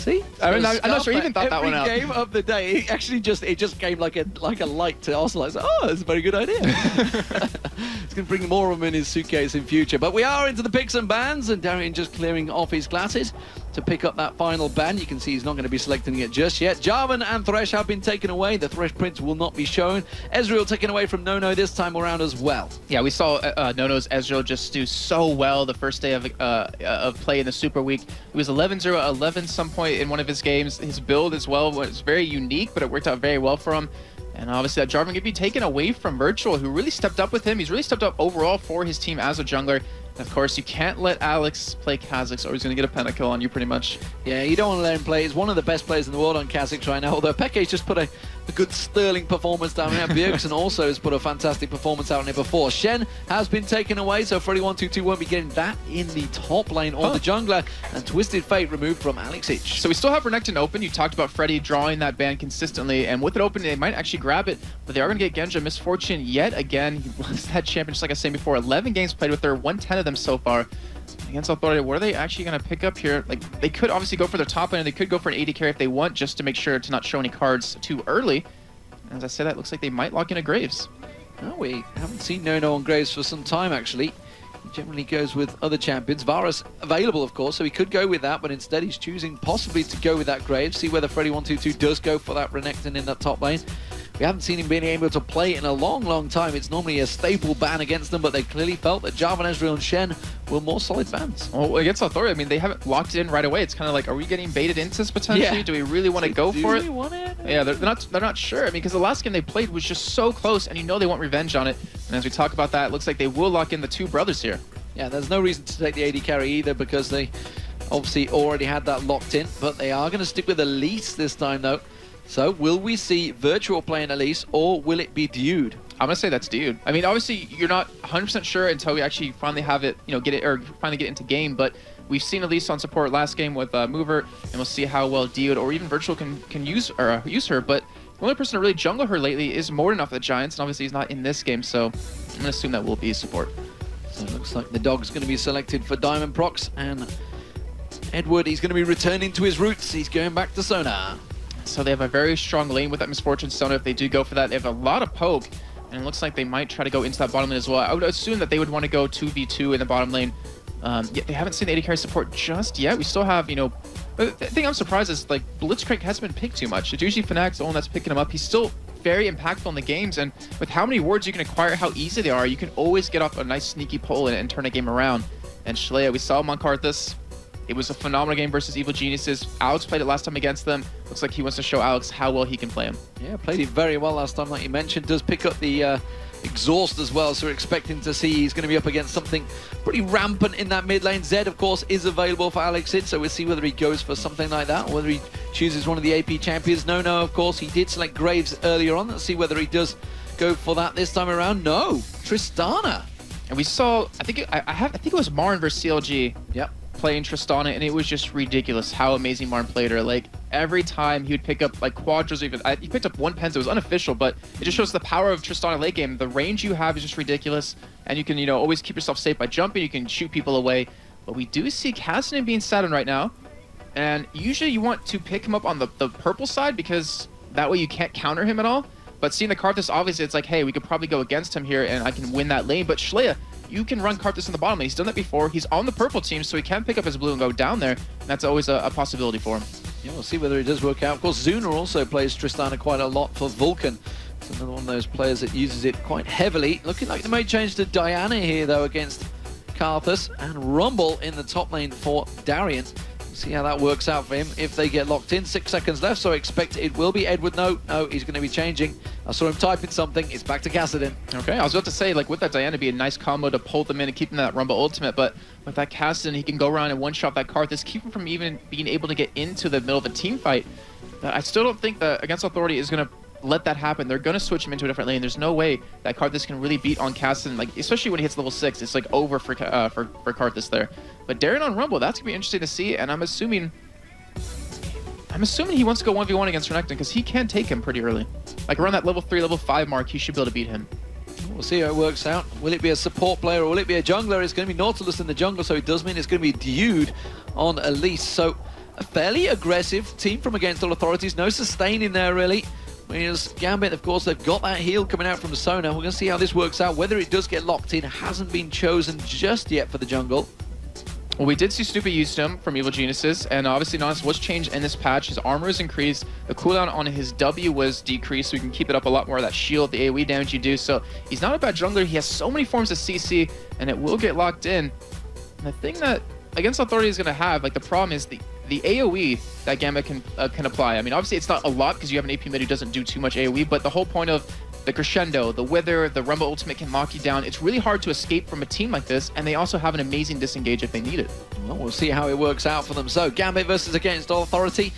See? I mean, I'm not sure he even thought that one out. Every game of the day, it actually just came like a light to Arsenal. Like, oh, that's a very good idea. He's going to bring more of them in his suitcase in future. But we are into the picks and bans, and Darian just clearing off his glasses to pick up that final ban. You can see he's not going to be selecting it just yet. Jarvan and Thresh have been taken away. The Thresh Prince will not be shown. Ezreal taken away from Nono this time around as well. Yeah, we saw Nono's Ezreal just do so well the first day of play in the Super Week. He was 11-0, 11 some point in one of his games. His build as well was very unique, but it worked out very well for him. And obviously that Jarvan could be taken away from Virtual, who really stepped up with him. He's really stepped up overall for his team as a jungler. Of course, you can't let Alex play Kha'Zix or he's going to get a pentakill on you pretty much. Yeah, you don't want to let him play. He's one of the best players in the world on Kha'Zix right now, although Peke's just put a good sterling performance down here. Bjergsen also has put a fantastic performance out in it before. Shen has been taken away, so Freddy122 won't be getting that in the top lane or the jungler, and Twisted Fate removed from Alex Ich. So we still have Renekton open. You talked about Freddy drawing that ban consistently, and with it open, they might actually grab it, but they are going to get Genja Misfortune yet again. He lost that champion, just like I was saying before. 11 games played with her, 110 of them so far. Against Authority, what are they actually going to pick up here? Like, they could obviously go for their top lane, and they could go for an AD carry if they want, just to make sure to not show any cards too early. As I said, that looks like they might lock in a Graves. No, we haven't seen Nono on Graves for some time, actually. He generally goes with other champions. Varus available, of course, so he could go with that, but instead he's choosing possibly to go with that Graves. See whether Freddy122 does go for that Renekton in that top lane. We haven't seen him being able to play in a long time. It's normally a staple ban against them, but they clearly felt that Jarvan, Ezreal, and Shen were more solid bans. Well, against Authority, I mean, they haven't locked it in right away. It's kind of like, are we getting baited into this potentially? Yeah. Do we really want to go for it? Do we want it? Yeah, they're not sure. I mean, because the last game they played was just so close, and you know they want revenge on it. And as we talk about that, it looks like they will lock in the two brothers here. Yeah, there's no reason to take the AD carry either, because they obviously already had that locked in, but they are going to stick with Elise this time, though. So, will we see Virtual playing Elise, or will it be Dude? I'm gonna say that's Dude. I mean, obviously, you're not 100% sure until we actually finally have it, finally get into game. But we've seen Elise on support last game with Mover, and we'll see how well Dude or even Virtual can use her. But the only person to really jungle her lately is Morden off the Giants, and obviously he's not in this game. So, I'm gonna assume that will be support. So, it looks like the dog's gonna be selected for Diamond Procs, and Edward, he's gonna be returning to his roots. He's going back to Sonar. So they have a very strong lane with that Misfortune Stone. If they do go for that, they have a lot of poke, and it looks like they might try to go into that bottom lane as well. I would assume that they would want to go 2v2 in the bottom lane. Yet they haven't seen the AD carry support just yet. We still have, the thing I'm surprised is, like, Blitzcrank hasn't been picked too much. It's usually Fnac's the one that's picking him up. He's still very impactful in the games, and with how many wards you can acquire, how easy they are, you can always get off a nice sneaky pull and turn a game around. And Shalea, we saw him on Karthus. It was a phenomenal game versus Evil Geniuses. Alex played it last time against them. Looks like he wants to show Alex how well he can play him. Yeah, played it very well last time, like you mentioned. Does pick up the exhaust as well, so we're expecting to see he's going to be up against something pretty rampant in that mid lane. Zed, of course, is available for Alex Id, so we'll see whether he goes for something like that, or whether he chooses one of the AP champions. No, of course, he did select Graves earlier on. Let's see whether he does go for that this time around. No, Tristana. And we saw, I think it was Marn versus CLG. Yep. Playing Tristana, and it was just ridiculous how amazing Marn played her. Like, every time he would pick up like quadras, even he picked up one Penza. It was unofficial, but it just shows the power of Tristana late game. The range you have is just ridiculous, and you can always keep yourself safe by jumping. You can shoot people away, but we do see Cassidy being sat on right now, and usually you want to pick him up on the purple side because that way you can't counter him at all. But seeing the Karthus, obviously it's like, hey, we could probably go against him here and I can win that lane. But Shalea, you can run Karthus in the bottom lane. He's done that before. He's on the purple team, so he can pick up his blue and go down there. And that's always a possibility for him. Yeah, we'll see whether it does work out. Of course, Zuna also plays Tristana quite a lot for Vulcan. It's another one of those players that uses it quite heavily. Looking like they may change to Diana here, though, against Karthus, and Rumble in the top lane for Darian. See how that works out for him if they get locked in. 6 seconds left, so I expect it will be Edward. No, he's going to be changing. I saw him typing something. It's back to Kassadin. Okay, I was about to say, like, with that Diana, be a nice combo to pull them in and keep them in that Rumble ultimate, but with that Kassadin, he can go around and one-shot that Karthus, keep him from even being able to get into the middle of a team fight. But I still don't think that Against Authority is going to let that happen. They're going to switch him into a different lane. There's no way that Karthus can really beat on Kassadin, like, especially when he hits level 6. It's like over for Karthus there. But Darian on Rumble, that's going to be interesting to see, and I'm assuming he wants to go 1v1 against Renekton because he can take him pretty early. Like around that level 3, level 5 mark, he should be able to beat him. We'll see how it works out. Will it be a support player or will it be a jungler? It's going to be Nautilus in the jungle, so it does mean it's going to be Dude on Elise. So a fairly aggressive team from Against All Authorities. No sustain in there, really. Whereas Gambit, of course, they've got that heal coming out from the Sona. We're going to see how this works out. Whether it does get locked in hasn't been chosen just yet for the jungle. Well, we did see Stupid use him from Evil Geniuses, and obviously Nons was changed in this patch. His armor is increased, the cooldown on his W was decreased, so we can keep it up a lot more of that shield, the AoE damage you do. So he's not a bad jungler. He has so many forms of CC, and it will get locked in. And the thing that Against Authority is going to have, like, the problem is the AoE that Gambit can apply. I mean, obviously it's not a lot because you have an AP mid who doesn't do too much AoE, but the whole point of the Crescendo, the Wither, the Rumble Ultimate can lock you down. It's really hard to escape from a team like this, and they also have an amazing disengage if they need it. Well, we'll see how it works out for them. So, Gambit versus Against All Authority.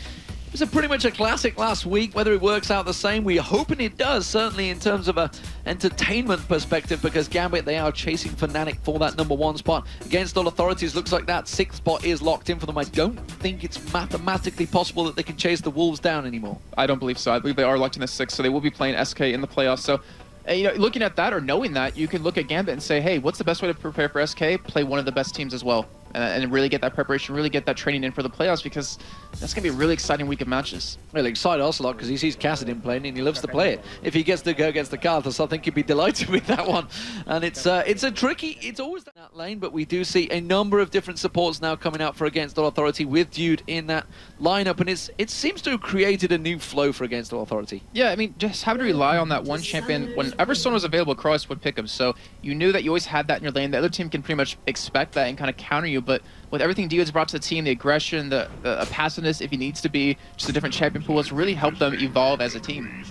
It was pretty much a classic last week. Whether it works out the same, we're hoping it does, certainly in terms of a entertainment perspective, because Gambit, they are chasing Fnatic for that #1 spot. Against All Authorities, looks like that 6th spot is locked in for them. I don't think it's mathematically possible that they can chase the Wolves down anymore. I don't believe so. I believe they are locked in the 6th, so they will be playing SK in the playoffs. So, you know, looking at that or knowing that, you can look at Gambit and say, hey, what's the best way to prepare for SK? Play one of the best teams as well. And really get that preparation, really get that training in for the playoffs, because that's going to be a really exciting week of matches. Really excited Ocelot because he sees Kassadin playing and he loves to play it. If he gets to go against the Karthus, I think he'd be delighted with that one. And it's a tricky, it's always that lane, but we do see a number of different supports now coming out for Against All Authority with Dude in that lineup, and it seems to have created a new flow for Against All Authority. Yeah, I mean, just having to rely on that one champion. Whenever someone was available, Cross would pick him, so you knew that you always had that in your lane. The other team can pretty much expect that and kind of counter you, but with everything Dio has brought to the team, the aggression, the passiveness, if he needs to be, just a different champion pool, it's really helped them evolve as a team.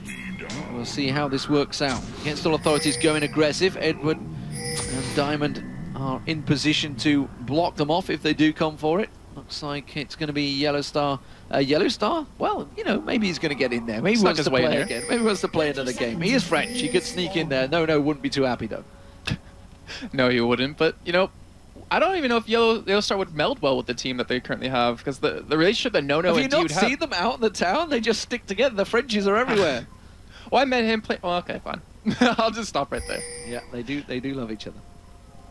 We'll see how this works out. Against All Authorities going aggressive. Edward and Diamond are in position to block them off if they do come for it. Looks like it's going to be Yellow Star. Yellow Star? Well, you know, maybe he's going to get in there. Maybe he wants to play again. Maybe he wants to play another game. He is French. He could sneak in there. No, wouldn't be too happy, though. No, he wouldn't. But, you know, I don't even know if Yellow Star would meld well with the team that they currently have, because the relationship that Nono and Dude have... Have you not seen them out in the town? They just stick together. The Frenchies are everywhere. Well, I met him play... Well, okay, fine. I'll just stop right there. Yeah, they do love each other.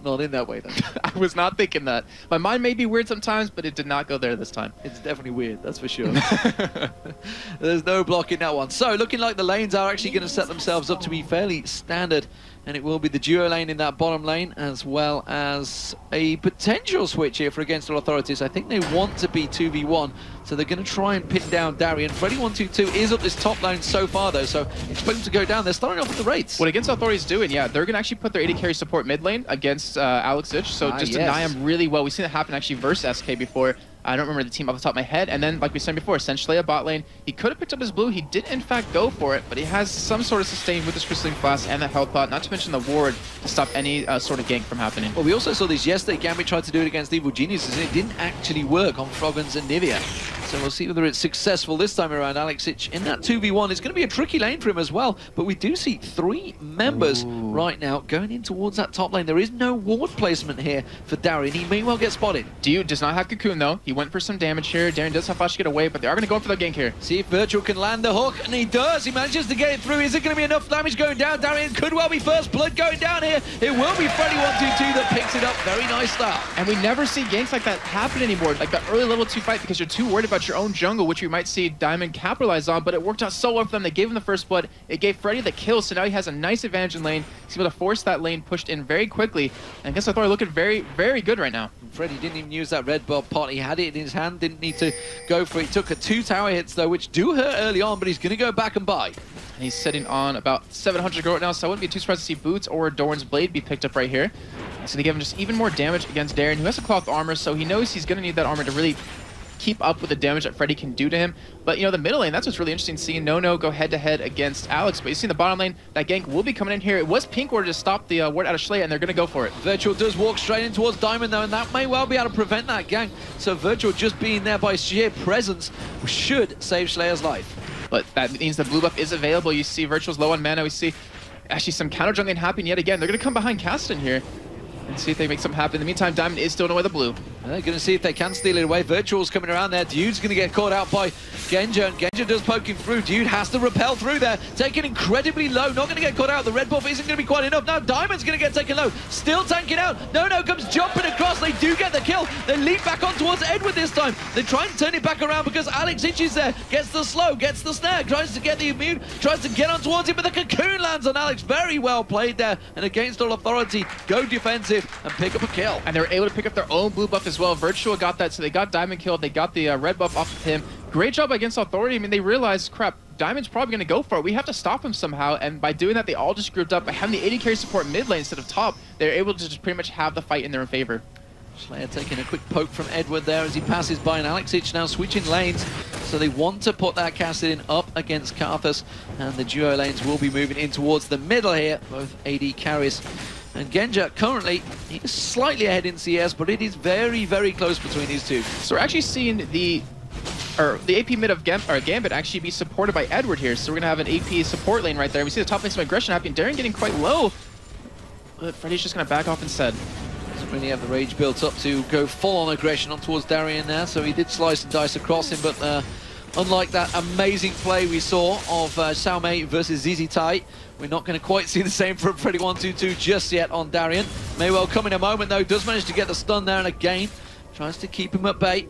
Not in that way, though. I was not thinking that. My mind may be weird sometimes, but it did not go there this time. It's definitely weird, that's for sure. There's no blocking that one. So, looking like the lanes are actually going to set themselves up to be fairly standard, and it will be the duo lane in that bottom lane, as well as a potential switch here for Against All Authorities. I think they want to be 2v1, so they're going to try and pin down Darien. Freddy122 is up this top lane so far, though, so expect them to go down. They're starting off with the rates. What Against Authorities doing, yeah, they're going to actually put their AD carry support mid lane against Alex Ich, so just deny him really well. We've seen it happen actually versus SK before. I don't remember the team off the top of my head. And then, like we said before, essentially a bot lane. He could have picked up his blue. He did, in fact, go for it, but he has some sort of sustain with his Crystalline Flask and the health pot, not to mention the ward to stop any sort of gank from happening. Well, we also saw this yesterday. Gambit tried to do it against Evil Geniuses, and it didn't actually work on Froggins and Nivea. So we'll see whether it's successful this time around. Alex Ich in that 2v1. It's going to be a tricky lane for him as well, but we do see 3 members right now going in towards that top lane. There is no ward placement here for Darien. He may well get spotted. Dude does not have Cocoon, though. He went for some damage here. Darien does have flash to get away, but they are going to go for the gank here. See if Virtual can land the hook, and he does. He manages to get it through. Is it going to be enough damage going down? Darien could well be first blood going down here. It will be Freddy122 that picks it up. Very nice start. And we never see ganks like that happen anymore. Like the early level 2 fight, because you're too worried about your own jungle, which you might see Diamond capitalize on, but it worked out so well for them. They gave him the first blood. It gave Freddy the kill, so now he has a nice advantage in lane. He's able to force that lane pushed in very quickly. And I guess Thor looking very, very good right now. Freddy didn't even use that red bob pot. He had it in his hand, didn't need to go for it. He took 2 tower hits, though, which do hurt early on, but he's going to go back and buy. And he's sitting on about 700 gold right now, so I wouldn't be too surprised to see Boots or Dorn's Blade be picked up right here. So they give him just even more damage against Darien, who has a cloth armor, so he knows he's going to need that armor to really keep up with the damage that Freddy can do to him. But, you know, the middle lane, that's what's really interesting, seeing Nono go head-to-head against Alex. But you see in the bottom lane, that gank will be coming in here. It was Pink Ward to stop the ward out of Schley, and they're going to go for it. Virtual does walk straight in towards Diamond, though, and that may well be able to prevent that gank. So Virtual just being there by sheer presence should save Schleier's life. But that means the blue buff is available. You see Virtual's low on mana. We see actually some counter jungling happening yet again. They're going to come behind Kassadin here and see if they make something happen. In the meantime, Diamond is still away the blue. They're going to see if they can steal it away. Virtual's coming around there. Dude's going to get caught out by Genja, and Genja does poke him through. Dude has to rappel through there. Taken incredibly low. Not going to get caught out. The red buff isn't going to be quite enough. Now Diamond's going to get taken low. Still tanking out. No comes jumping across. They do get the kill. They leap back on towards Edward this time. They try and turn it back around because Alex Itches there. Gets the slow, gets the snare, tries to get the immune, tries to get on towards him, but the cocoon lands on Alex. Very well played there. And against all authority, go defensive and pick up a kill. And they were able to pick up their own blue buff as well. Virtual got that, so they got Diamond killed. They got the red buff off of him. Great job against authority. I mean, they realized, crap, Diamond's probably going to go for it. We have to stop him somehow. And by doing that, they all just grouped up. By having the AD carry support mid lane instead of top, they're able to just pretty much have the fight in their favor. Slayer taking a quick poke from Edward there as he passes by, and Alex Itch now switching lanes. So they want to put that Cassidin up against Karthus, and the duo lanes will be moving in towards the middle here, both AD carries. And Genja currently, he's slightly ahead in CS, but it is very, very close between these two. So we're actually seeing the AP mid of Gambit actually be supported by Edward here. So we're going to have an AP support lane right there. We see the top lane some aggression happening. Darren getting quite low, but Freddy's just going to back off instead. Doesn't really have the rage built up to go full-on aggression on towards Darien there, so he did slice and dice across him, but unlike that amazing play we saw of Xiaomei versus ZZ Tai, we're not going to quite see the same from Freddy122 just yet on Darien. May well come in a moment though, does manage to get the stun there, and again tries to keep him at bay.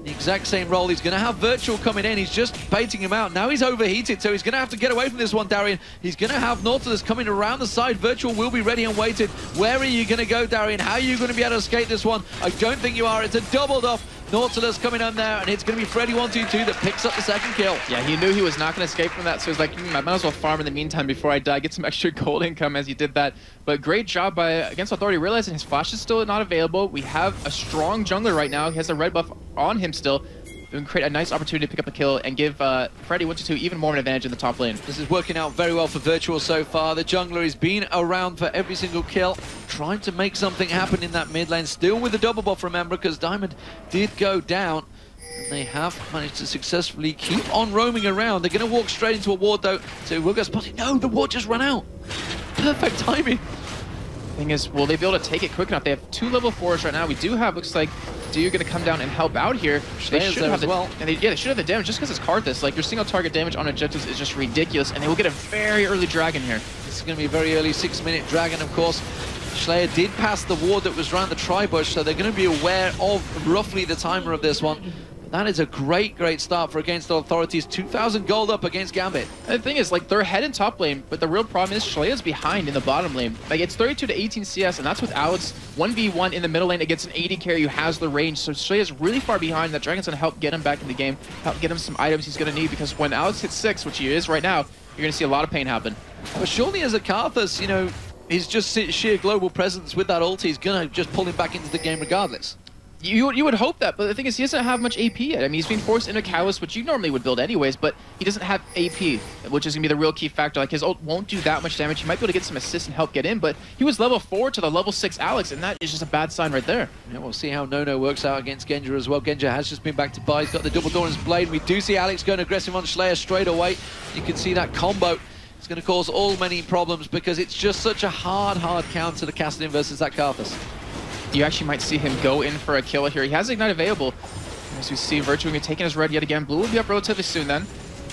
The exact same role. He's going to have Virtual coming in. He's just baiting him out. Now he's overheated, so he's going to have to get away from this one, Darien. He's going to have Nautilus coming around the side. Virtual will be ready and waited. Where are you going to go, Darien? How are you going to be able to escape this one? I don't think you are. It's a doubled off. Nautilus coming on there, and it's going to be Freddy122 that picks up the second kill. Yeah, he knew he was not going to escape from that, so he's like, I might as well farm in the meantime before I die, get some extra gold income as he did that. But great job by against authority, realizing his flash is still not available. We have a strong jungler right now. He has a red buff on him still. We can create a nice opportunity to pick up a kill and give Freddy122 even more of an advantage in the top lane. This is working out very well for Virtual so far. The jungler has been around for every single kill, trying to make something happen in that mid lane. Still with the double buff, remember, because Diamond did go down. And they have managed to successfully keep on roaming around. They're going to walk straight into a ward, though. So we'll go spotted. No, the ward just ran out. Perfect timing. Thing is, will they be able to take it quick enough? They have 2 level 4s right now. We do have, looks like, Dude going to come down and help out here. They should have the, well. And they should have the damage just because it's Karthus. Like, your single target damage on objectives is just ridiculous, and they will get a very early dragon here. This is going to be a very early 6-minute dragon, of course. Slayer did pass the ward that was around the tri-bush, so they're going to be aware of roughly the timer of this one. That is a great, great start for Against All Authorities. 2,000 gold up against Gambit. And the thing is, like, they're ahead in top lane, but the real problem is Shalea's behind in the bottom lane. Like, it's 32 to 18 CS, and that's with Alex 1v1 in the middle lane against an AD carry who has the range. So Shalea's really far behind. That Dragon's going to help get him back in the game, help get him some items he's going to need, because when Alex hits 6, which he is right now, you're going to see a lot of pain happen. But surely as a Karthus, you know, he's just sheer global presence with that ulti. He's going to just pull him back into the game regardless. You would hope that, but the thing is, he doesn't have much AP yet. I mean, he's being forced into Catalyst, which you normally would build anyways, but he doesn't have AP, which is going to be the real key factor. Like, his ult won't do that much damage. He might be able to get some assists and help get in, but he was level 4 to the level 6 Alex, and that is just a bad sign right there. Yeah, we'll see how Nono works out against Genja as well. Genja has just been back to buy. He's got the double door in his blade. We do see Alex going aggressive on Slayer straight away. You can see that combo. It's going to cause all many problems because it's just such a hard counter to Cassidin versus that Karthus. You actually might see him go in for a kill here. He has Ignite available. As we see, Virtue going to take his red yet again. Blue will be up relatively soon then.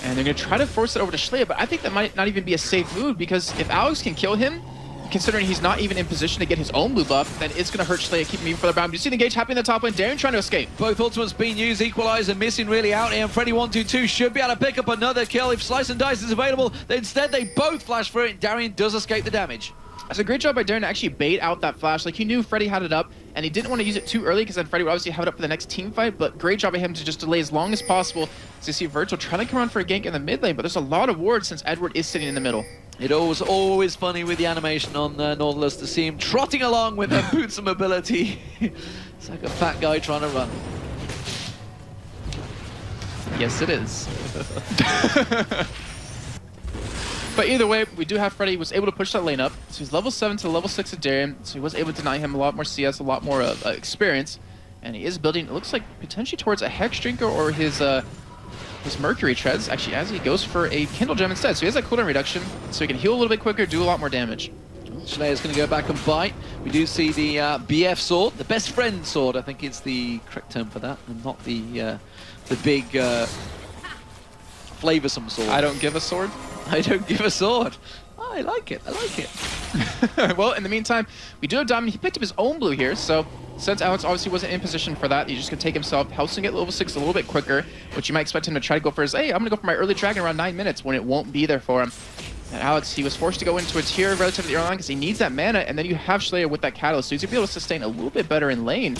And they're going to try to force it over to Schlea, but I think that might not even be a safe move, because if Alex can kill him, considering he's not even in position to get his own blue buff, then it's going to hurt Schlea, keep him even further bound. Do you see the engage happening in the top lane? Darren trying to escape. Both ultimates being used, Equalizer missing really out here, and Freddy122 should be able to pick up another kill if Slice and Dice is available. Instead, they both flash for it, and Darien does escape the damage. That's a great job by Darren to actually bait out that flash. Like, he knew Freddy had it up, and he didn't want to use it too early, because then Freddy would obviously have it up for the next team fight, but great job by him to just delay as long as possible. So you see Virtual trying to come around for a gank in the mid lane, but there's a lot of wards since Edward is sitting in the middle. It was always funny with the animation on Nautilus to see him trotting along with their boots of mobility. It's like a fat guy trying to run. Yes, it is. But either way, we do have Freddy was able to push that lane up. So he's level 7 to level 6 of Darien, so he was able to deny him a lot more CS, a lot more experience. And he is building, it looks like, potentially towards a Hex Drinker or his Mercury Treads, actually, as he goes for a Kindle Gem instead. So he has that cooldown reduction, so he can heal a little bit quicker, do a lot more damage. Schleier's going to go back and bite. We do see the BF sword, the best friend sword. I think it's the correct term for that, and not the big flavoursome sword. I don't give a sword. I don't give a sword. Oh, I like it. I like it. Well, in the meantime, we do have Diamond. He picked up his own blue here, so since Alex obviously wasn't in position for that, he's just going to take himself, helps him get level 6 a little bit quicker, which you might expect him to try to go for his, hey, I'm going to go for my early dragon around 9 minutes when it won't be there for him. And Alex, he was forced to go into a tier relatively early on because he needs that mana, and then you have Schleier with that catalyst, so he's going to be able to sustain a little bit better in lane.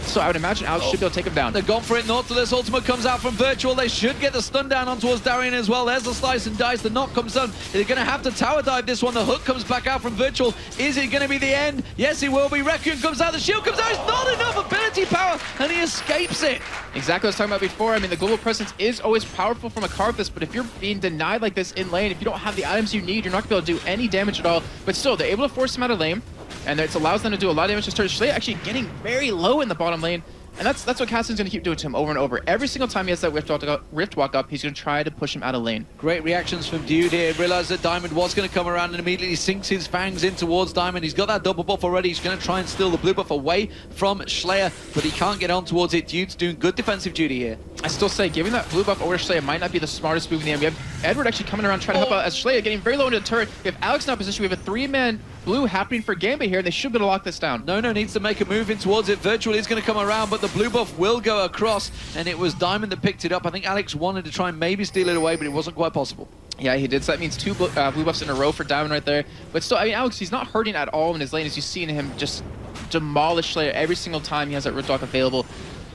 So I would imagine Alex should be able to take him down. They've gone for it. Nautilus ultimate comes out from Virtual. They should get the stun down on towards Darien as well. There's the slice and dice. The knock comes down. They're going to have to tower dive this one. The hook comes back out from Virtual. Is it going to be the end? Yes, it will be. Requiem comes out. The shield comes out. It's not enough ability power, and he escapes it. Exactly what I was talking about before. I mean, the global presence is always powerful from a Karthus, but if you're being denied like this in lane, if you don't have the items you need, you're not going to be able to do any damage at all. But still, they're able to force him out of lane, and it allows them to do a lot of damage to start. Schleier actually getting very low in the bottom lane. And that's what Cassian's going to keep doing to him over and over. Every single time he has that rift walk up, he's going to try to push him out of lane. Great reactions from Dude here. Realized that Diamond was going to come around and immediately sinks his fangs in towards Diamond. He's got that double buff already. He's going to try and steal the blue buff away from Schleier, but he can't get on towards it. Dude's doing good defensive duty here. I still say giving that blue buff over to Schleier might not be the smartest move in the end. We have Edward actually coming around trying to help out as Schleier getting very low into the turret. We have Alex now in position. We have a 3-man blue happening for Gambit here, and they should be able to lock this down. No needs to make a move in towards it. Virtual is going to come around, but the blue buff will go across, and it was Diamond that picked it up. I think Alex wanted to try and maybe steal it away, but it wasn't quite possible. Yeah, he did. So that means 2 blue buffs in a row for Diamond right there. But still, I mean, Alex, he's not hurting at all in his lane, as you've seen him just demolish Schleier every single time he has that Rift Walk available.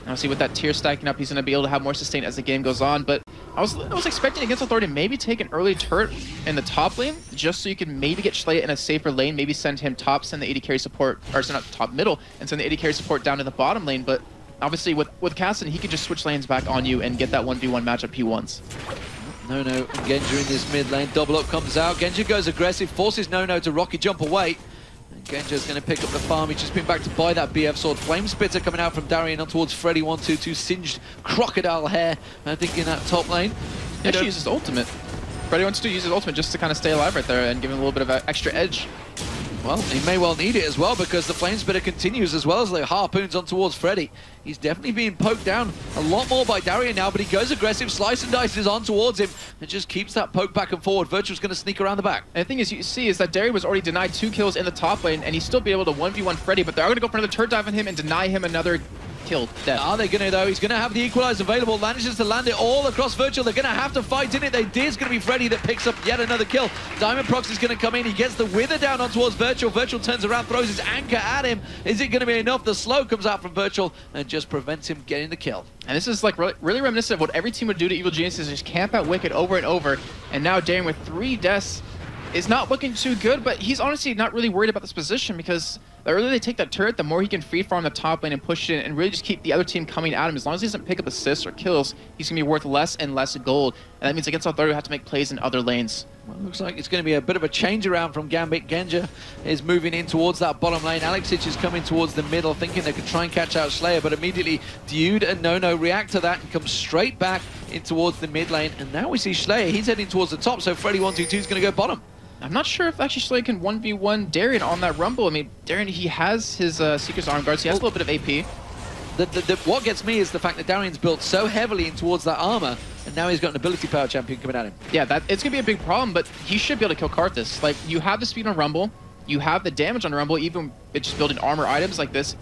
Obviously, with that tier stacking up, he's going to be able to have more sustain as the game goes on. But I was expecting against Authority maybe take an early turret in the top lane, just so you can maybe get Schleier in a safer lane, maybe send him top, send the AD carry support, or send not top middle, and send the AD carry support down to the bottom lane. But obviously, with Cassian, he can just switch lanes back on you and get that 1v1 matchup he wants. No, Genja in this mid lane. Double up comes out. Genja goes aggressive, forces No to rocket jump away. Genja's going to pick up the farm. He's just been back to buy that BF sword. Flame Spitter coming out from Darien on towards Freddy. 1-2-2 singed crocodile hair. I think in that top lane. He actually uses ultimate. Freddy wants to use his ultimate just to kind of stay alive right there and give him a little bit of an extra edge. Well, he may well need it as well, because the Flame Spitter continues as well as the harpoons on towards Freddy. He's definitely being poked down a lot more by Darien now, but he goes aggressive, slice and dices on towards him, and just keeps that poke back and forward. Virtual's going to sneak around the back. And the thing is, you see, is that Darien was already denied 2 kills in the top lane, and he's still be able to 1v1 Freddy, but they're going to go for another turret dive on him and deny him another kill. Death. Are they going to, though? He's going to have the equalizer available. Manages to land it all across Virtual. They're going to have to fight in it. They did. It's going to be Freddy that picks up yet another kill. Diamond Prox is going to come in. He gets the wither down on towards Virtual. Virtual turns around, throws his anchor at him. Is it going to be enough? The slow comes out from Virtual and just prevents him getting the kill. And this is like really reminiscent of what every team would do to Evil Geniuses, just camp out Wicked over and over. And now Darien with 3 deaths is not looking too good, but he's honestly not really worried about this position, because the earlier they take that turret, the more he can free farm the top lane and push it in and really just keep the other team coming at him. As long as he doesn't pick up assists or kills, he's going to be worth less and less gold. And that means against Authority, we have to make plays in other lanes. Well, looks like it's going to be a bit of a change around from Gambit. Genja is moving in towards that bottom lane. Alexic is coming towards the middle, thinking they could try and catch out Schleier, but immediately Dude and No react to that and come straight back in towards the mid lane. And now we see Schleier. He's heading towards the top, so Freddy 1-2-2 is going to go bottom. I'm not sure if actually Schleier can 1v1 Darien on that Rumble. I mean, Darien, he has his Seeker's Arm Guards. He has a little bit of AP. What gets me is the fact that Darien's built so heavily in towards that armor, and now he's got an ability power champion coming at him. Yeah, it's going to be a big problem, but he should be able to kill Karthus. Like, you have the speed on Rumble, you have the damage on Rumble, even it's just building armor items like this.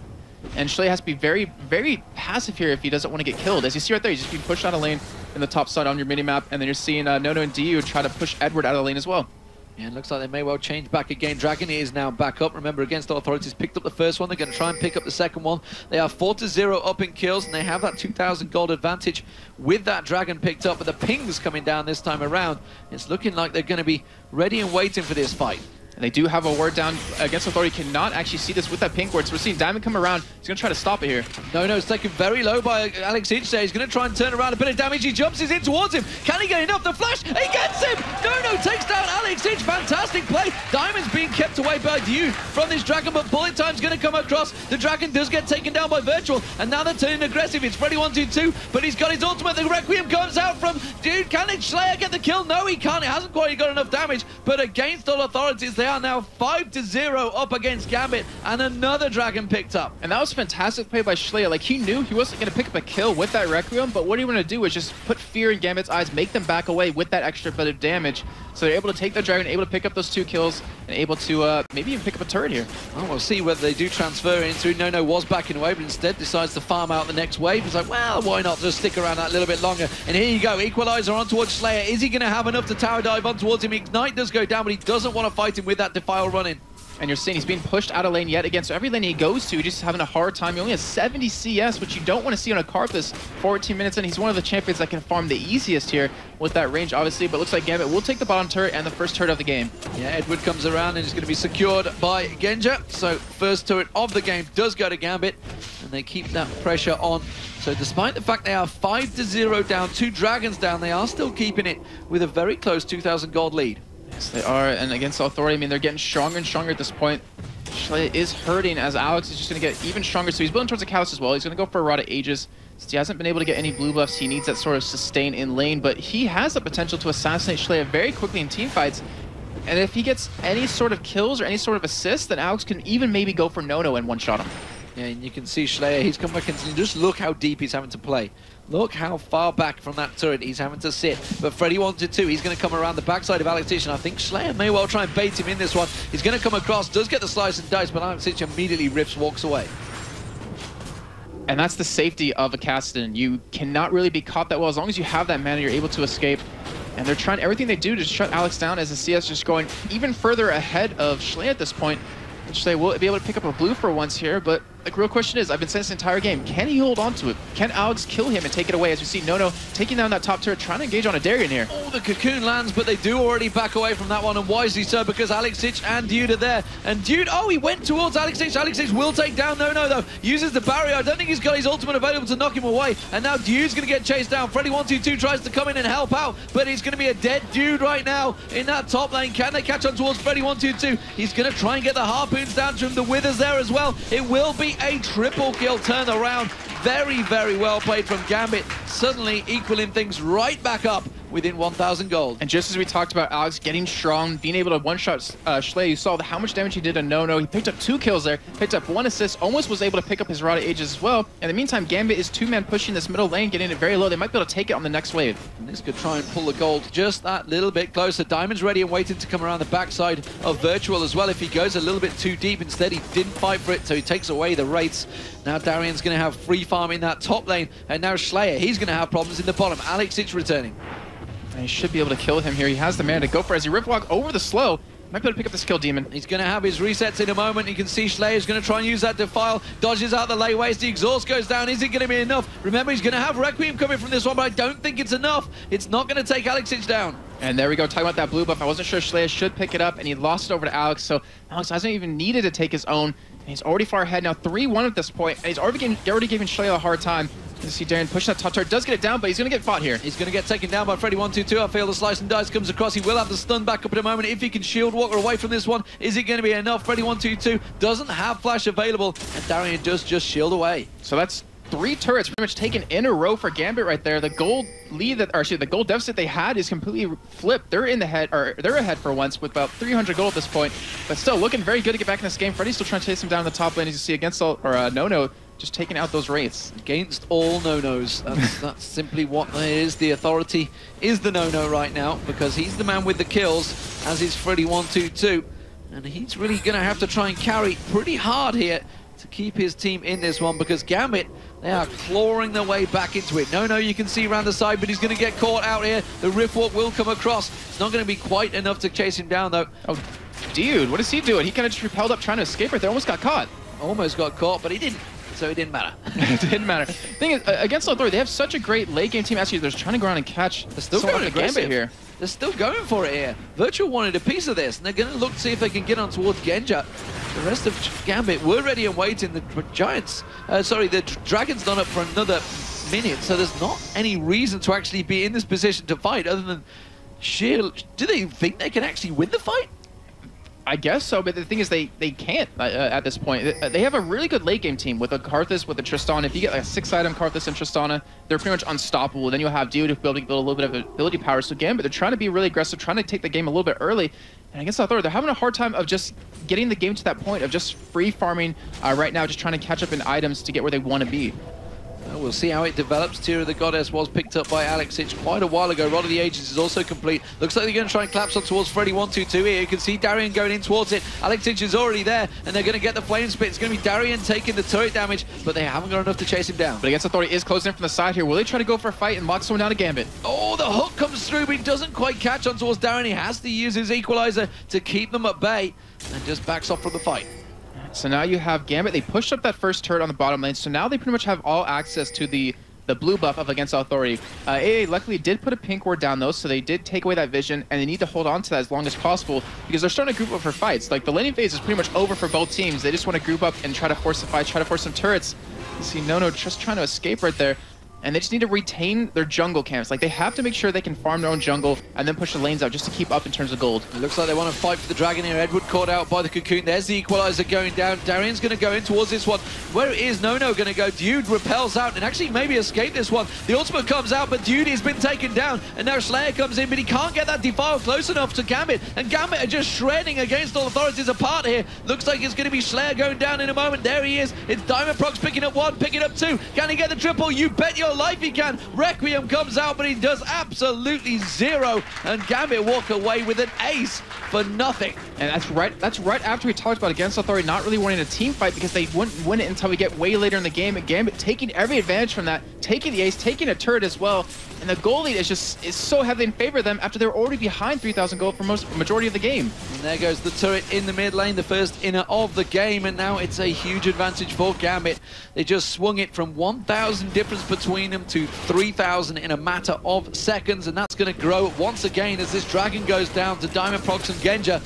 And Schleier has to be very, very passive here if he doesn't want to get killed. As you see right there, he's just being pushed out of lane in the top side on your minimap, and then you're seeing Nono and DU try to push Edward out of the lane as well. Yeah, it looks like they may well change back again. Dragon is now back up. Remember, against Authorities, picked up the first one. They're going to try and pick up the second one. They are 4-0 up in kills, and they have that 2,000 gold advantage with that Dragon picked up. But the pings coming down this time around. It's looking like they're going to be ready and waiting for this fight. And they do have a ward down against Authority. Cannot actually see this with that pink ward. So we're seeing Diamond come around. He's going to try to stop it here. It's taken very low by Alex Hitch there. He's going to try and turn around a bit of damage. He jumps, he's in towards him. Can he get enough? The flash, he gets him! No takes down Alex Hitch. Fantastic play. Diamond's being kept away by Dude from this Dragon, but Bullet Time's going to come across. The Dragon does get taken down by Virtual, and now they're turning aggressive. It's Freddy 1-2-2, but he's got his ultimate. The Requiem comes out from Dude. Can Schleier get the kill? No, he can't. It hasn't quite got enough damage, but against all Authorities, They are now 5-0 up against Gambit, and another dragon picked up. And that was a fantastic play by Schleyer. Like, he knew he wasn't going to pick up a kill with that Requiem, but what he wanted to do was just put fear in Gambit's eyes, make them back away with that extra bit of damage. So they're able to take the dragon, able to pick up those 2 kills, and able to maybe even pick up a turret here. Well, we'll see whether they do transfer into. Nono was backing away, but instead decides to farm out the next wave. He's like, well, why not just stick around that little bit longer? And here you go, Equalizer on towards Schleyer. Is he going to have enough to tower dive on towards him? Ignite does go down, but he doesn't want to fight him with that Defile running. And you're seeing he's being pushed out of lane yet again. So every lane he goes to, he's just having a hard time. He only has 70 CS, which you don't want to see on a Karthus 14 minutes in. He's one of the champions that can farm the easiest here with that range, obviously. But looks like Gambit will take the bottom turret and the first turret of the game. Yeah, Edward comes around and is going to be secured by Genja. So first turret of the game does go to Gambit, and they keep that pressure on. So despite the fact they are 5-0 down, 2 dragons down, they are still keeping it with a very close 2,000 gold lead. Yes, they are, and against Authority, I mean, they're getting stronger and stronger at this point. Schleyer is hurting as Alex is just going to get even stronger, so he's building towards the Callus as well. He's going to go for a Rod of Ages. Since he hasn't been able to get any blue buffs, he needs that sort of sustain in lane, but he has the potential to assassinate Schleyer very quickly in team fights. And if he gets any sort of kills or any sort of assists, then Alex can even maybe go for Nono and one-shot him. Yeah, and you can see Schleyer, he's come back and just look how deep he's having to play. Look how far back from that turret he's having to sit. But Freddy wanted to. He's going to come around the backside of Alex Itch, and I think Schleyer may well try and bait him in this one. He's going to come across, does get the slice and dice, but Alex Itch immediately rips, walks away. And that's the safety of a Kassadin. You cannot really be caught that well. As long as you have that mana, you're able to escape. And they're trying everything they do to shut Alex down as the CS just going even further ahead of Schleyer at this point. And Schleyer will be able to pick up a blue for once here, but the real question is, I've been saying this entire game, can he hold on to it? Can Alex kill him and take it away? As we see Nono taking down that top turret, trying to engage on a Darien here. Oh, the cocoon lands, but they do already back away from that one, and wisely so, because Alex Itch and Dude are there. And Dude, oh, he went towards Alex Itch. Alex Itch will take down Nono, though. Uses the barrier. I don't think he's got his ultimate available to knock him away. And now Dude's going to get chased down. Freddy122 tries to come in and help out, but he's going to be a dead Dude right now in that top lane. Can they catch on towards Freddy122? He's going to try and get the harpoons down to him. The Withers there as well. It will be a triple kill turn around. Very, very well played from Gambit. Suddenly equaling things right back up within 1,000 gold. And just as we talked about Alex getting strong, being able to one-shot Schleyer, you saw how much damage he did to Nono. He picked up 2 kills there, picked up 1 assist, almost was able to pick up his Rod of Ages as well. In the meantime, Gambit is 2-man pushing this middle lane, getting it very low. They might be able to take it on the next wave. And this could try and pull the gold just that little bit closer. Diamond's ready and waiting to come around the backside of Virtual as well. If he goes a little bit too deep, instead he didn't fight for it, so he takes away the rates. Now Darian's going to have free farm in that top lane, and now Schleyer, he's going to have problems in the bottom. Alex Itch returning. And he should be able to kill him here. He has the mana to go for it as he ripwalk over the slow. Might be able to pick up this kill, Demon. He's going to have his resets in a moment. You can see Schleier's going to try and use that Defile. Dodges out the layways. The exhaust goes down. Is it going to be enough? Remember, he's going to have Requiem coming from this one, but I don't think it's enough. It's not going to take Alex Itch down. And there we go, talking about that blue buff. I wasn't sure Schleyer should pick it up, and he lost it over to Alex. So Alex hasn't even needed to take his own. And he's already far ahead now, 3-1 at this point. And he's already giving Schleyer a hard time. You see Darien pushing that top turret, does get it down, but he's going to get fought here. He's going to get taken down by Freddy122. I feel the slice and dice comes across. He will have the stun back up in a moment if he can shield walker away from this one. Is it going to be enough? Freddy122 doesn't have flash available, and Darien does just shield away. So that's 3 turrets pretty much taken in a row for Gambit right there. The gold lead that, or actually the gold deficit they had is completely flipped. They're in the head, or they're ahead for once with about 300 gold at this point, but still looking very good to get back in this game. Freddy's still trying to chase him down in the top lane, as you see against Nono. Just taking out those wraiths. Against all no-nos. That's simply what it is. The authority is the no-no right now, because he's the man with the kills, as is Freddy122. And he's really going to have to try and carry pretty hard here to keep his team in this one, because Gambit, they are clawing their way back into it. No, you can see around the side, but he's going to get caught out here. The Riftwalk will come across. It's not going to be quite enough to chase him down, though. Oh, dude, what is he doing? He kind of just repelled up trying to escape right there. Almost got caught. Almost got caught, but he didn't. So it didn't matter. It didn't matter. The thing is, against Authority, they have such a great late game team. Actually, they're trying to go around and catch. They're still going aggressive Gambit here. They're still going for it here. Virtual wanted a piece of this, and they're going to look to see if they can get on towards Genja. The rest of Gambit were ready and waiting. The Giants, the Dragon's not up for another minute, so there's not any reason to actually be in this position to fight other than sheer... Do they think they can actually win the fight? I guess so, but the thing is they can't at this point. They have a really good late game team with a Karthus, with a Tristana. If you get like a 6-item Karthus and Tristana, they're pretty much unstoppable. Then you'll have Dude to build a little bit of ability power. So Gambit, they're trying to be really aggressive, trying to take the game a little bit early. And against Authority, they're having a hard time of just getting the game to that point of just free farming right now, just trying to catch up in items to get where they want to be. We'll see how it develops. Tear of the Goddess was picked up by Alexic quite a while ago. Rod of the Ages is also complete. Looks like they're going to try and collapse on towards Freddy 122 here. You can see Darian going in towards it. Alexic is already there, and they're going to get the flame spit. It's going to be Darian taking the turret damage, but they haven't got enough to chase him down. But against Authority is closing in from the side here. Will they try to go for a fight and lock someone down to Gambit? Oh, the hook comes through, but he doesn't quite catch on towards Darian. He has to use his equalizer to keep them at bay, and just backs off from the fight. So now you have Gambit. They pushed up that first turret on the bottom lane, so now they pretty much have all access to the blue buff of Against Authority. AA luckily did put a pink ward down though, so they did take away that vision, and they need to hold on to that as long as possible because they're starting to group up for fights. Like, the laning phase is pretty much over for both teams. They just want to group up and try to force a fight, try to force some turrets. You see Nono just trying to escape right there. And they just need to retain their jungle camps. Like, they have to make sure they can farm their own jungle and then push the lanes out just to keep up in terms of gold. It looks like they want to fight for the dragon here. Edward caught out by the cocoon. There's the equalizer going down. Darian's going to go in towards this one. Where is Nono going to go? Dude repels out and actually maybe escape this one. The ultimate comes out, but Dude has been taken down. And now Slayer comes in, but he can't get that defile close enough to Gambit. And Gambit are just shredding Against All Authorities apart here. Looks like it's going to be Slayer going down in a moment. There he is. It's Diamond Prox picking up one, picking up two. Can he get the triple? You bet your life he can. Requiem comes out, but he does absolutely zero, and Gambit walk away with an ace for nothing. And that's right after we talked about Against Authority not really wanting a team fight because they wouldn't win it until we get way later in the game. And Gambit taking every advantage from that, taking the ace, taking a turret as well. And the goal lead is so heavily in favor of them after they're already behind 3,000 gold for majority of the game. And there goes the turret in the mid lane, the first inner of the game, and now it's a huge advantage for Gambit. They just swung it from 1,000 difference between them to 3,000 in a matter of seconds, and that's going to grow once again as this dragon goes down to Diamond Prox and Genja.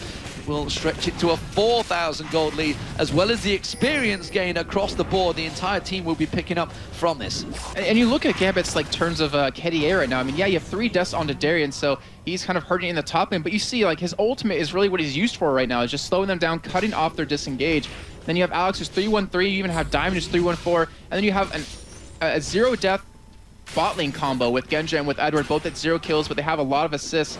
Will stretch it to a 4,000 gold lead, as well as the experience gain across the board. The entire team will be picking up from this. And you look at Gambit's like turns of KDA right now. I mean, yeah, you have 3 deaths onto Darian, so he's kind of hurting in the top lane, but you see like his ultimate is really what he's used for right now, is just slowing them down, cutting off their disengage. Then you have Alex who's 3-1-3, you even have Diamond who's 3-1-4, and then you have a 0 death bot lane combo with Genja and with Edward, both at 0 kills, but they have a lot of assists.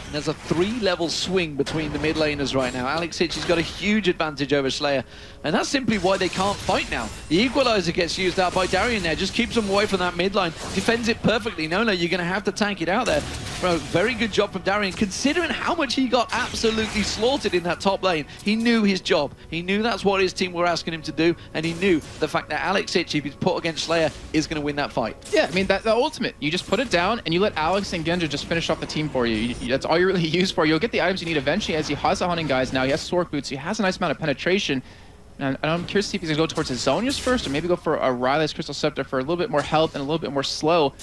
There's a 3-level swing between the mid laners right now. Alex Hitch has got a huge advantage over Slayer, and that's simply why they can't fight now. The equalizer gets used out by Darian there, just keeps them away from that mid line, defends it perfectly. No, you're going to have to tank it out there. Bro, very good job from Darian, considering how much he got absolutely slaughtered in that top lane. He knew his job. He knew that's what his team were asking him to do, and he knew the fact that Alex Hitch, if he's put against Slayer, is going to win that fight. Yeah, I mean, the ultimate. You just put it down, and you let Alex and Genja just finish off the team for you. That's all you're really used for. You'll get the items you need eventually, as he has the hunting guys now. He has sword boots. He has a nice amount of penetration. And I'm curious to see if he's going to go towards his Zonius first, or maybe go for a Riley's Crystal Scepter for a little bit more health and a little bit more slow.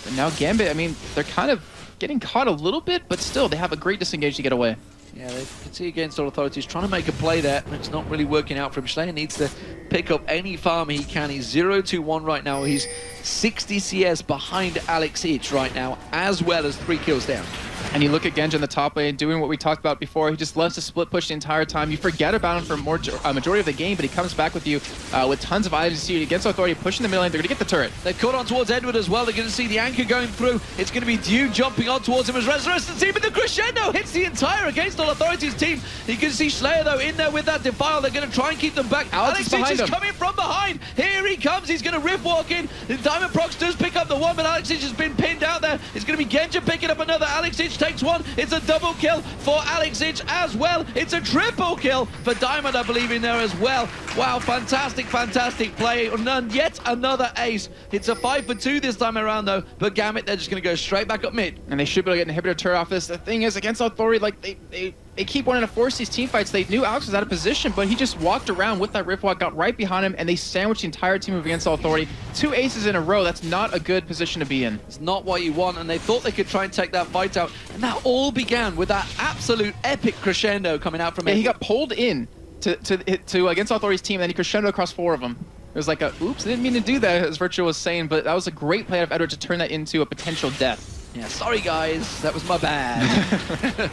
But now Gambit, I mean, they're kind of getting caught a little bit, but still, they have a great disengage to get away. Yeah, they can see Against All Authorities trying to make a play there, and it's not really working out for him. Slayer needs to pick up any farm he can. He's 0-2-1 right now. He's 60 CS behind Alex Hitch right now, as well as 3 kills down. And you look at Genja in the top lane doing what we talked about before. He just loves to split push the entire time. You forget about him for majority of the game, but he comes back with you with tons of items. You see Against Authority pushing the middle lane. They're going to get the turret. They've caught on towards Edward as well. They're going to see the anchor going through. It's going to be Dude jumping on towards him as Resurrection team, but the crescendo hits the entire Against All Authorities team. You can see Slayer though in there with that defile. They're going to try and keep them back. Alex Hitch is coming from behind. Here he comes. He's going to riff walk in. The Diamond Prox does pick up the one, but Alex Hitch has been pinned out there. It's going to be Genja picking up another. Alex Hitch takes one. It's a double kill for Alex Hitch as well. It's a triple kill for Diamond, I believe, in there as well. Wow, fantastic, fantastic play. Yet another ace. It's a 5-for-2 this time around, though. But Gambit, they're just going to go straight back up mid. And they should be able to get an inhibitor turret off this. The thing is, Against Authority, like, they keep wanting to force these team fights. They knew Alex was out of position, but he just walked around with that rift walk, got right behind him, and they sandwiched the entire team of Against All Authority. 2 aces in a row. That's not a good position to be in. It's not what you want, and they thought they could try and take that fight out, and that all began with that absolute epic crescendo coming out from him. Yeah, he got pulled in to Against All Authority's team, and then he crescendo across 4 of them. It was like a, oops, I didn't mean to do that, as Virtual was saying, but that was a great play out of Edward to turn that into a potential death. Yeah, sorry guys, that was my bad.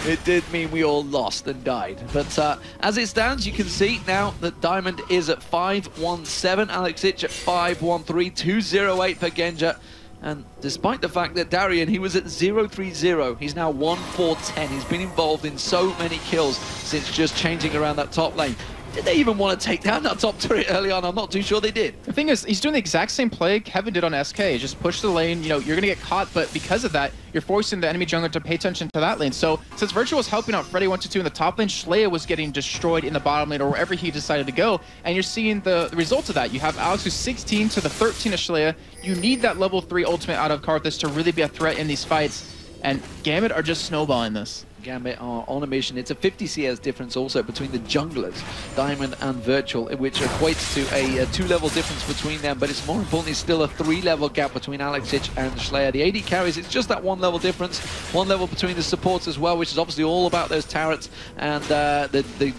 It did mean we all lost and died. But as it stands, you can see now that Diamond is at 5-1-7, Alex Hitch at 5-1-3, 2-0-8 for Genja. And despite the fact that Darian, he was at 0-3-0, he's now 1-4-10. He's been involved in so many kills since just changing around that top lane. Did they even want to take down that top turret early on? I'm not too sure they did. The thing is, he's doing the exact same play Kevin did on SK. Just push the lane, you know, you're going to get caught, but because of that, you're forcing the enemy jungler to pay attention to that lane. So since Virtual was helping out Freddy 1-2 in the top lane, Shlaya was getting destroyed in the bottom lane or wherever he decided to go. And you're seeing the results of that. You have Alex who's 16 to the 13 of Shlaya. You need that level 3 ultimate out of Karthus to really be a threat in these fights. And Gambit are just snowballing this. Gambit are on a mission. It's a 50 CS difference also between the junglers, Diamond and Virtual, which equates to a 2-level difference between them, but it's more importantly still a 3-level gap between Alexic and Shlaya. The AD carries, it's just that 1-level difference, 1 level between the supports as well, which is obviously all about those turrets and the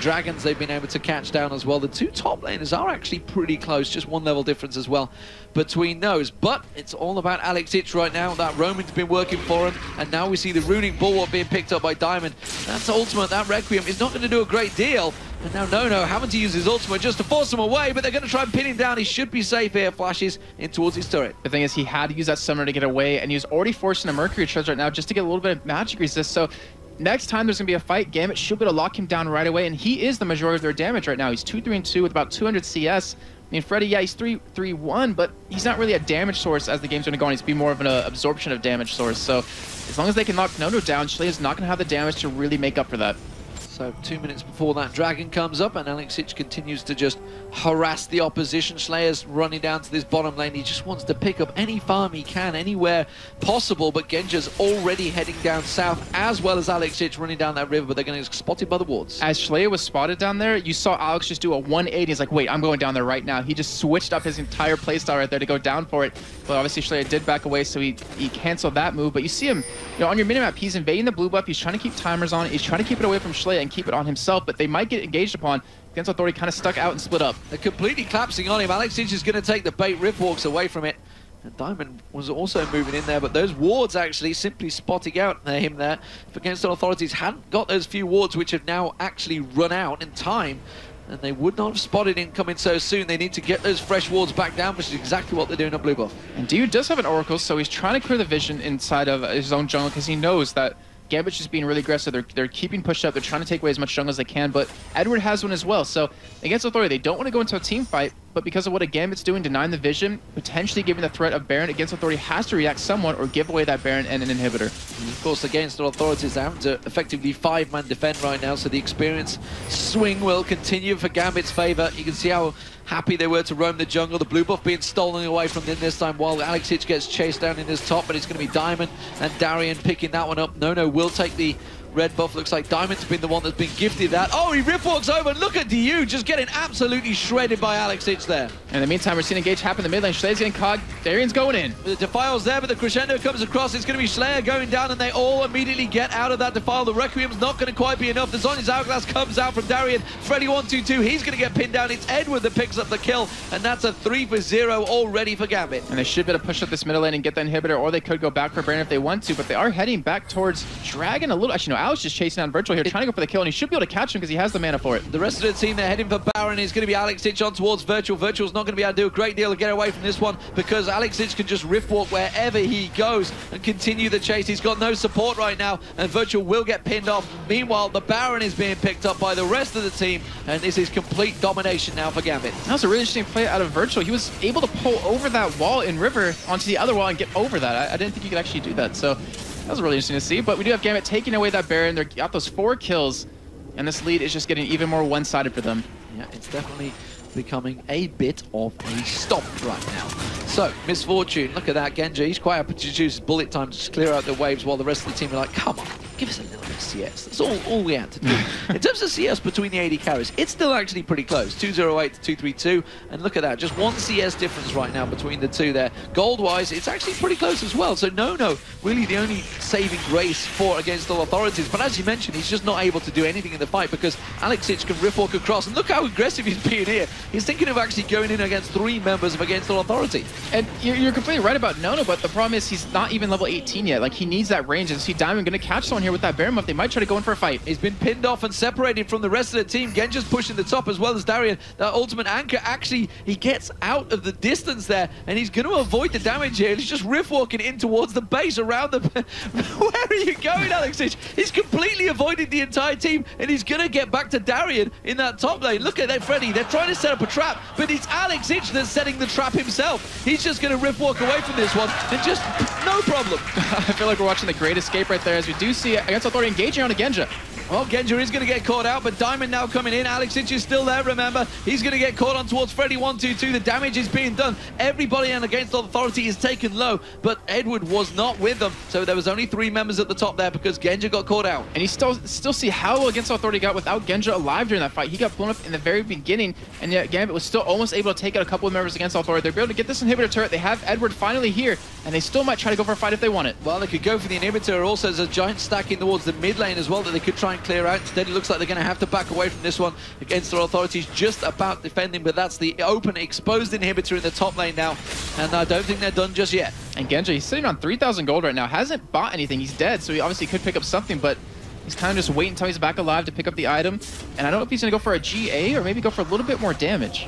dragons they've been able to catch down as well. The 2 top laners are actually pretty close, just 1 level difference as well between those. But it's all about Alexic right now. That roaming's been working for him, and now we see the Runic Bulwark being picked up by Diamond. That's ultimate, that Requiem is not going to do a great deal. And now Nono having to use his ultimate just to force him away, but they're going to try and pin him down. He should be safe here. Flashes in towards his turret. The thing is, he had to use that summoner to get away, and he was already forcing a Mercury Treasure right now just to get a little bit of magic resist. So next time there's going to be a fight, Gambit should be able to lock him down right away, and he is the majority of their damage right now. He's 2-3-2 with about 200 CS. I mean, Freddy, yeah, he's 3-3-1, but he's not really a damage source as the game's going to go on. He's be more of an absorption of damage source. So as long as they can knock Nono down, Shlaya's not going to have the damage to really make up for that. So 2 minutes before that dragon comes up, and Alexic continues to just harass the opposition. Slaya's running down to this bottom lane. He just wants to pick up any farm he can, anywhere possible, but Genja's already heading down south, as well as Alexic running down that river, but they're going to get spotted by the wards. As Shlaya was spotted down there, you saw Alex just do a 180. He's like, wait, I'm going down there right now. He just switched up his entire playstyle right there to go down for it. But obviously Shlaya did back away, so he canceled that move. But you see him, you know, on your minimap, he's invading the blue buff. He's trying to keep timers on. He's trying to keep it away from Shlaya and keep it on himself, but they might get engaged upon. Against Authority kind of stuck out and split up. They're completely collapsing on him. Alexic is going to take the bait. Rift walks away from it. And Diamond was also moving in there, but those wards actually simply spotting out him there. If Against Authorities hadn't got those few wards, which have now actually run out in time, and they would not have spotted him coming so soon. They need to get those fresh wards back down, which is exactly what they're doing on blue buff. And Dio does have an Oracle, so he's trying to clear the vision inside of his own jungle because he knows that Gambit's just being really aggressive. They're keeping pushed up. They're trying to take away as much jungle as they can, but Edward has one as well. So against Authority, they don't want to go into a team fight, but because of what a Gambit's doing, denying the vision, potentially giving the threat of Baron, against Authority has to react somewhat or give away that Baron and an inhibitor. And of course, against Authorities, they're having to effectively 5-man defend right now, so the experience swing will continue for Gambit's favor. You can see how happy they were to roam the jungle. The blue buff being stolen away from them this time while Alexic gets chased down in his top, but it's going to be Diamond and Darian picking that one up. Nono will take the red buff. Looks like Diamond's been the one that's been gifted that. Oh, he rip walks over. Look at DU just getting absolutely shredded by Alexic there. In the meantime, we're seeing engage happen in the mid lane. Slaya's getting caught. Darian's going in. The defile's there, but the crescendo comes across. It's going to be Shlaya going down, and they all immediately get out of that defile. The Requiem's not going to quite be enough. The Zhonya's Hourglass comes out from Darian. Freddy 1-2-2. He's going to get pinned down. It's Edward that picks up the kill, and that's a 3-for-0 already for Gambit. And they should be able to push up this middle lane and get the inhibitor, or they could go back for Baron if they want to, but they are heading back towards Dragon a little. Actually, no, Alex just chasing down Virtual here, trying to go for the kill, and he should be able to catch him because he has the mana for it. The rest of the team, they're heading for Baron. It's going to be Alexic on towards Virtual. Virtual's not going to be able to do a great deal to get away from this one because Alexic can just rift walk wherever he goes and continue the chase. He's got no support right now, and Virtual will get pinned off. Meanwhile, the Baron is being picked up by the rest of the team, and this is complete domination now for Gambit. That was a really interesting play out of Virtual. He was able to pull over that wall in River onto the other wall and get over that. I didn't think he could actually do that, so that was really interesting to see. But we do have Gambit taking away that Baron. They got those 4 kills, and this lead is just getting even more one-sided for them. Yeah, it's definitely becoming a bit of a stomp right now. So, Misfortune, look at that. Genja, he's quite happy to use his bullet time to just clear out the waves while the rest of the team are like, come on, give us a little bit of CS. That's all we had to do. In terms of CS between the AD carries, it's still actually pretty close. 208 to 232. And look at that, just 1 CS difference right now between the two there. Gold-wise, it's actually pretty close as well. So Nono, really the only saving grace for Against All Authorities. But as you mentioned, he's just not able to do anything in the fight because Alexic can rift walk across. And look how aggressive he's being here. He's thinking of actually going in against 3 members of Against All Authority. And you're completely right about Nono, but the problem is he's not even level 18 yet. Like, he needs that range. And see Diamond going to catch someone here here with that Baron buff. They might try to go in for a fight. He's been pinned off and separated from the rest of the team. Genja's pushing the top as well as Darien. That ultimate anchor, actually, he gets out of the distance there, and he's going to avoid the damage here. He's just riff walking in towards the base around the... Where are you going, Alex Ich? He's completely avoided the entire team, and he's going to get back to Darien in that top lane. Look at that, Freddy. They're trying to set up a trap, but it's Alex Ich that's setting the trap himself. He's just going to riff walk away from this one, and just no problem. I feel like we're watching the great escape right there, as we do see Against Authority engaging on a Genja. Well, Genja is going to get caught out, but Diamond now coming in. Alex Ich is still there, remember. He's going to get caught on towards Freddy 122. The damage is being done. Everybody on Against Authority is taken low, but Edward was not with them. So there was only 3 members at the top there because Genja got caught out. And you still see how Against Authority got without Genja alive during that fight. He got blown up in the very beginning, and yet Gambit was still almost able to take out a couple of members Against Authority. They're able to get this inhibitor turret. They have Edward finally here, and they still might try to go for a fight if they want it. Well, they could go for the inhibitor. Also, there's a giant stacking towards the mid lane as well that they could try and clear out. Instead, it looks like they're going to have to back away from this one. Against the Authorities just about defending, but that's the open exposed inhibitor in the top lane now, and I don't think they're done just yet. And Genja, he's sitting on 3,000 gold right now. Hasn't bought anything. He's dead, so he obviously could pick up something, but he's kind of just waiting until he's back alive to pick up the item. And I don't know if he's going to go for a GA or maybe go for a little bit more damage.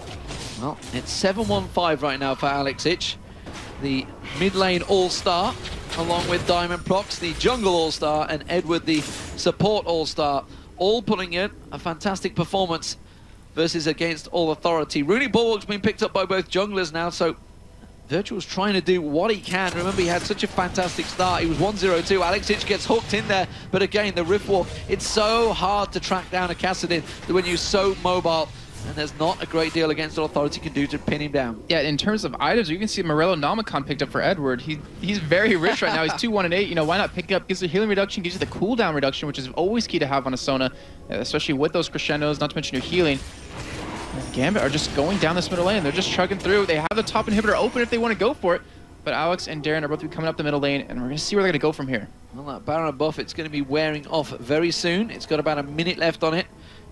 Well, it's 7-1-5 right now for Alex Ich. The mid lane all-star, along with Diamond Prox, the jungle all-star, and Edward, the support all-star, all putting in a fantastic performance versus Against All Authority. Rooney Bulwark's been picked up by both junglers now, so Virtual's trying to do what he can. Remember, he had such a fantastic start. He was 1-0-2. Alex Ich gets hooked in there, but again, the riff walk. It's so hard to track down a Kassadin when you're so mobile, and there's not a great deal Against All Authority can do to pin him down. Yeah, in terms of items, you can see Morello Namicon picked up for Edward. He's very rich right now. He's 2-1-8. You know, why not pick it up? Gives you healing reduction, gives you the cooldown reduction, which is always key to have on a Sona, especially with those crescendos, not to mention your healing. Gambit are just going down this middle lane. They're just chugging through. They have the top inhibitor open if they want to go for it. But Alex and Darren are both coming up the middle lane, and we're going to see where they're going to go from here. Well, that Baron buff, it's going to be wearing off very soon. It's got about a minute left on it.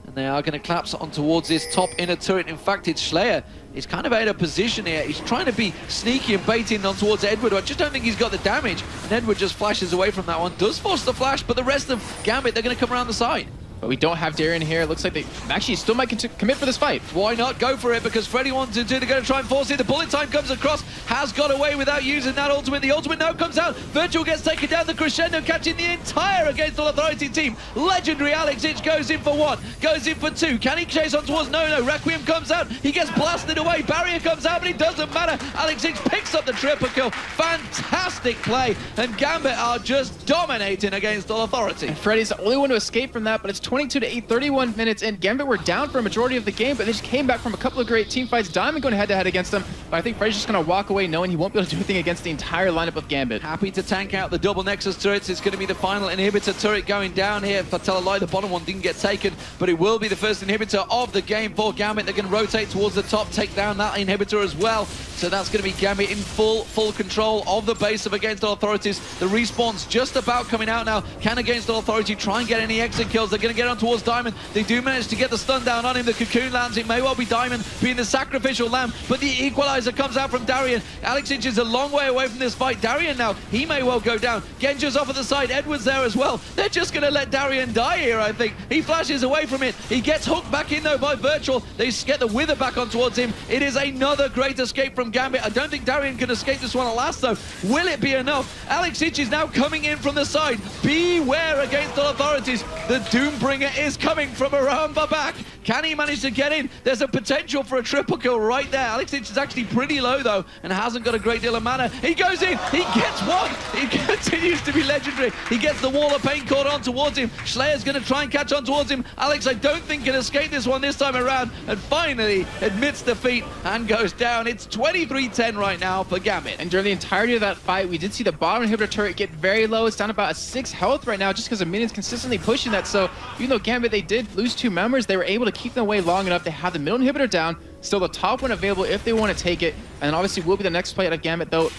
And they are going to collapse on towards this top inner turret. In fact, it's Slayer. He's kind of out of position here. He's trying to be sneaky and baiting on towards Edward. I just don't think he's got the damage. And Edward just flashes away from that one. Does force the flash, but the rest of Gambit, they're going to come around the side. But we don't have Darien here. It looks like they actually still might commit for this fight. Why not go for it? Because Freddy wants to do. They're going to try and force it. The bullet time comes across. Has got away without using that ultimate. The ultimate now comes out. Virtual gets taken down. The crescendo catching the entire Against All Authority team. Legendary Alex Ich goes in for 1. Goes in for 2. Can he chase on towards? No. Requiem comes out. He gets blasted away. Barrier comes out, but it doesn't matter. Alex Ich picks up the triple kill. Fantastic play. And Gambit are just dominating Against All Authority. And Freddy's the only one to escape from that, but it's 22-8, 31 minutes in. Gambit were down for a majority of the game, but they just came back from a couple of great team fights. Diamond going head-to-head against them, but I think Freddy's just going to walk away knowing he won't be able to do anything against the entire lineup of Gambit. Happy to tank out the double Nexus turrets. It's going to be the final inhibitor turret going down here. If I tell a lie, the bottom one didn't get taken, but it will be the first inhibitor of the game for Gambit. They're going to rotate towards the top, take down that inhibitor as well. So that's going to be Gambit in full control of the base of Against All Authorities. The respawn's just about coming out now. Can Against All Authority try and get any exit kills? They're going to get on towards Diamond. They do manage to get the stun down on him. The cocoon lands. It may well be Diamond being the sacrificial lamb, but the equalizer comes out from Darien. Alex Ich is a long way away from this fight. Darien now, he may well go down. Genja's off at the side. Edward's there as well. They're just going to let Darien die here, I think. He flashes away from it. He gets hooked back in, though, by Virtual. They get the wither back on towards him. It is another great escape from Gambit. I don't think Darien can escape this one at last, though. Will it be enough? Alex Ich is now coming in from the side. Beware Against All Authorities. The Doombringer is coming from around the back. Can he manage to get in? There's a potential for a triple kill right there. Alex Ich is actually pretty low, though, and hasn't got a great deal of mana. He goes in. He gets one. He continues to be legendary. He gets the wall of pain caught on towards him. Schleier's going to try and catch on towards him. Alex, I don't think, can escape this one this time around, and finally admits defeat and goes down. It's 23-10 right now for Gambit. And during the entirety of that fight, we did see the bottom inhibitor turret get very low. It's down about a 6 health right now just because the minions consistently pushing that. So even though Gambit, they did lose 2 members, they were able to keep them away long enough to have the middle inhibitor down. Still the top one available if they want to take it. And obviously will be the next play out of Gambit, though.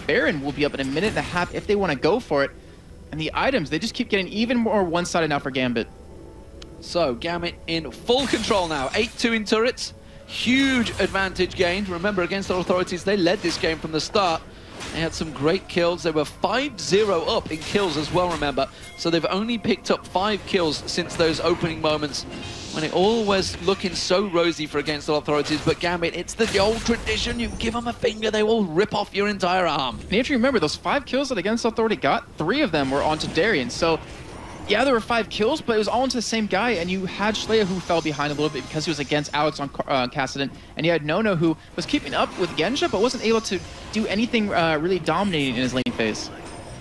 Baron will be up in a minute and a half if they want to go for it. And the items, they just keep getting even more one-sided now for Gambit. So Gambit in full control now. 8-2 in turrets. Huge advantage gained. Remember, Against All Authorities, they led this game from the start. They had some great kills. They were 5-0 up in kills as well, remember. So they've only picked up 5 kills since those opening moments when it always looking so rosy for Against All Authorities. But Gambit, it's the old tradition. You give them a finger, they will rip off your entire arm. And you have to remember, those 5 kills that Against Authority got, 3 of them were onto Darian. So yeah, there were 5 kills, but it was all into the same guy, and you had Schleya who fell behind a little bit because he was against Alex on Kassadin, and you had Nono who was keeping up with Genja, but wasn't able to do anything really dominating in his lane phase.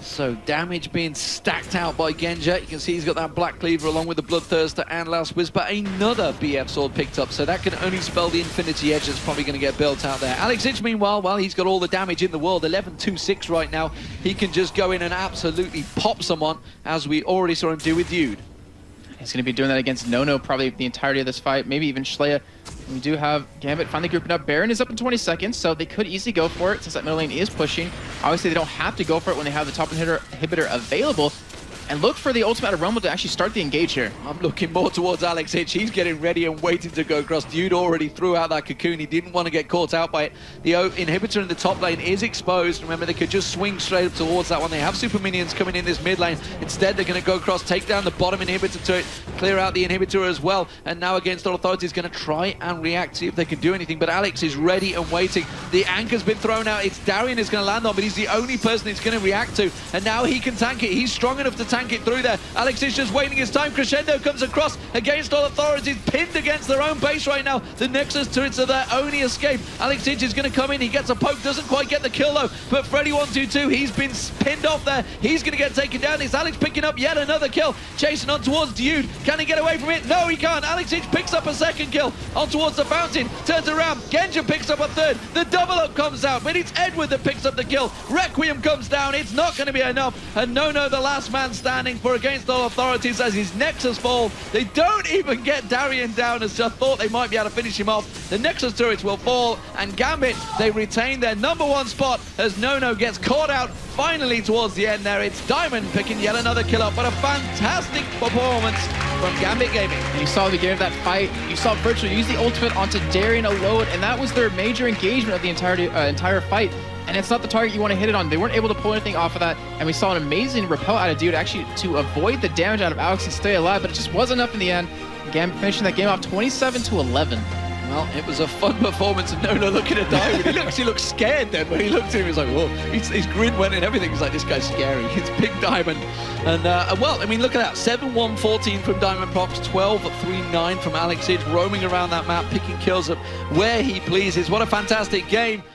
So damage being stacked out by Genja. You can see he's got that Black Cleaver along with the Bloodthirster and Last Whisper. Another BF sword picked up, so that can only spell the Infinity Edge that's probably going to get built out there. Alex Ich, meanwhile, well, he's got all the damage in the world. 11-2-6 right now. He can just go in and absolutely pop someone, as we already saw him do with Yude. He's going to be doing that against Nono probably the entirety of this fight, maybe even Schleya. We do have Gambit finally grouping up. Baron is up in 20 seconds, so they could easily go for it since that middle lane is pushing. Obviously, they don't have to go for it when they have the top inhibitor available. And look for the ultimate out of Rumble to actually start the engage here. I'm looking more towards Alex Ich. He's getting ready and waiting to go across. Dude already threw out that cocoon. He didn't want to get caught out by it. The inhibitor in the top lane is exposed. Remember, they could just swing straight up towards that one. They have super minions coming in this mid lane. Instead, they're going to go across, take down the bottom inhibitor to it, clear out the inhibitor as well. And now Against All Authority is going to try and react, see if they can do anything. But Alex is ready and waiting. The anchor's been thrown out. It's Darian is going to land on, but he's the only person it's going to react to. And now he can tank it. He's strong enough to tank it through there. Alex is just waiting his time. Crescendo comes across. Against All Authorities, pinned against their own base right now. The Nexus turrets are their only escape. Alex Ich is going to come in. He gets a poke, doesn't quite get the kill though. But Freddy122, he's been pinned off there. He's going to get taken down. It's Alex picking up yet another kill. Chasing on towards Dude. Can he get away from it? No, he can't. Alex Ich picks up a second kill on towards the fountain. Turns around. Genja picks up a third. The double up comes out, but it's Edward that picks up the kill. Requiem comes down. It's not going to be enough. And Nono, the last man standing for Against All Authorities, as his Nexus falls. They don't even get Darian down, as just thought they might be able to finish him off. The Nexus turrets will fall, and Gambit, they retain their #1 spot as Nono gets caught out finally towards the end there. It's Diamond picking yet another kill up, but a fantastic performance from Gambit Gaming. And you saw the beginning of that fight, you saw Virtual use the ultimate onto Darian alone, and that was their major engagement of the entire fight. And it's not the target you want to hit it on. They weren't able to pull anything off of that, and we saw an amazing repel out of Dude actually to avoid the damage out of Alex and stay alive, but it just wasn't enough in the end. Gambit finishing that game off 27-11. Well, it was a fun performance of Nono looking at Diamond. He actually looked scared then when he looked at him. He was like, whoa, his grin went and everything. He's like, this guy's scary. It's Big Diamond. And, well, I mean, look at that. 7-1-14 from Diamond Prox, 12-3-9 from Alex Ich, roaming around that map, picking kills up where he pleases. What a fantastic game.